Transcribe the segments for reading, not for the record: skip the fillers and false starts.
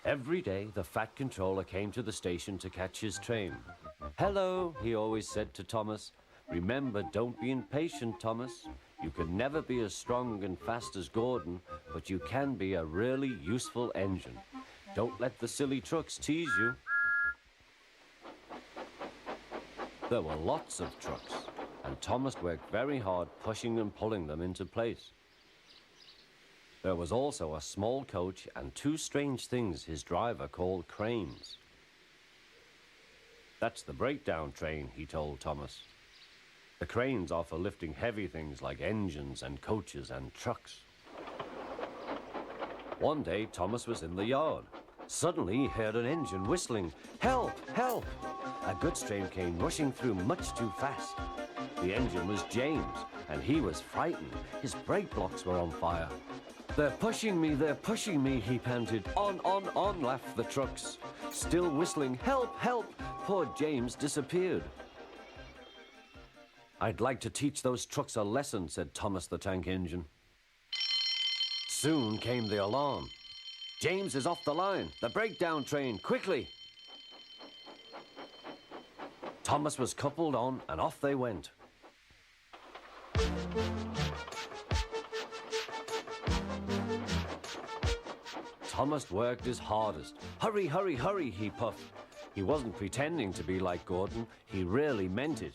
Every day, the Fat Controller came to the station to catch his train. "Hello," he always said to Thomas. "Remember, don't be impatient, Thomas. You can never be as strong and fast as Gordon, but you can be a really useful engine. Don't let the silly trucks tease you." There were lots of trucks, and Thomas worked very hard pushing and pulling them into place. There was also a small coach and two strange things his driver called cranes. "That's the breakdown train," he told Thomas. "The cranes are for lifting heavy things like engines and coaches and trucks." One day, Thomas was in the yard. Suddenly, he heard an engine whistling, "Help! Help!" A goods train came rushing through much too fast. The engine was James, and he was frightened. His brake blocks were on fire. They're pushing me," he panted. On, laughed the trucks. Still whistling, "Help! Help!" Poor James disappeared. "I'd like to teach those trucks a lesson," said Thomas the Tank Engine. Soon came the alarm. "James is off the line! The breakdown train! Quickly!" Thomas was coupled on, and off they went. Thomas worked his hardest. "Hurry, hurry, hurry," he puffed. He wasn't pretending to be like Gordon. He really meant it.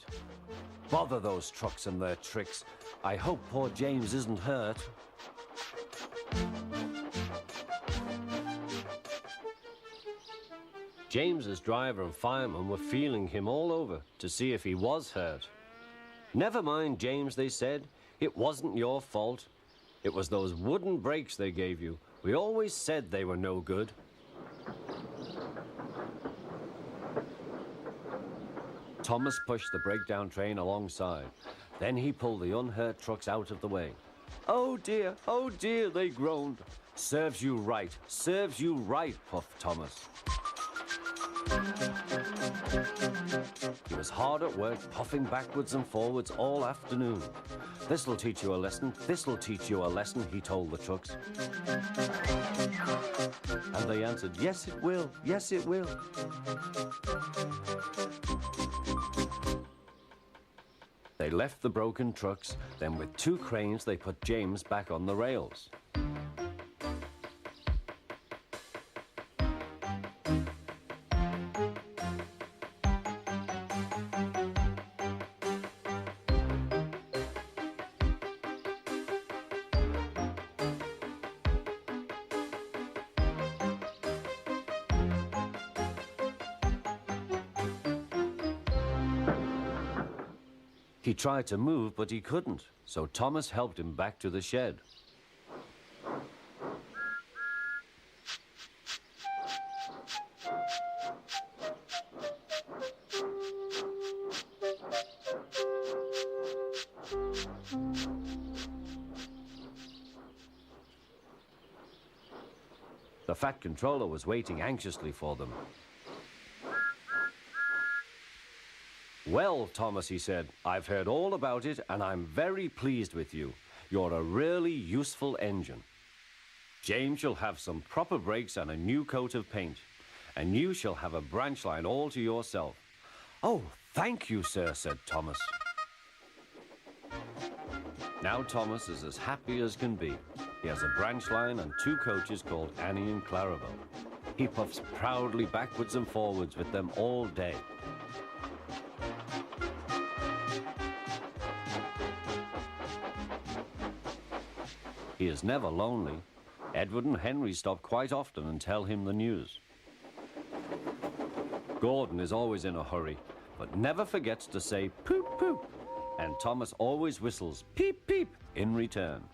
"Bother those trucks and their tricks. I hope poor James isn't hurt." James's driver and fireman were feeling him all over to see if he was hurt. "Never mind, James," they said. "It wasn't your fault. It was those wooden brakes they gave you. We always said they were no good." Thomas pushed the breakdown train alongside. Then he pulled the unhurt trucks out of the way. "Oh dear, they groaned." Serves you right, puffed Thomas. He was hard at work, puffing backwards and forwards all afternoon. "This'll teach you a lesson, he told the trucks. And they answered, "Yes, it will, yes, it will." They left the broken trucks, then with two cranes they put James back on the rails. He tried to move, but he couldn't, so Thomas helped him back to the shed. The Fat Controller was waiting anxiously for them. "Well, Thomas," he said, "I've heard all about it, and I'm very pleased with you. You're a really useful engine. James shall have some proper brakes and a new coat of paint, and you shall have a branch line all to yourself." "Oh, thank you, sir," said Thomas. Now Thomas is as happy as can be. He has a branch line and two coaches called Annie and Clarabelle. He puffs proudly backwards and forwards with them all day. He is never lonely. Edward and Henry stop quite often and tell him the news. Gordon is always in a hurry, but never forgets to say poop poop, and Thomas always whistles peep peep in return.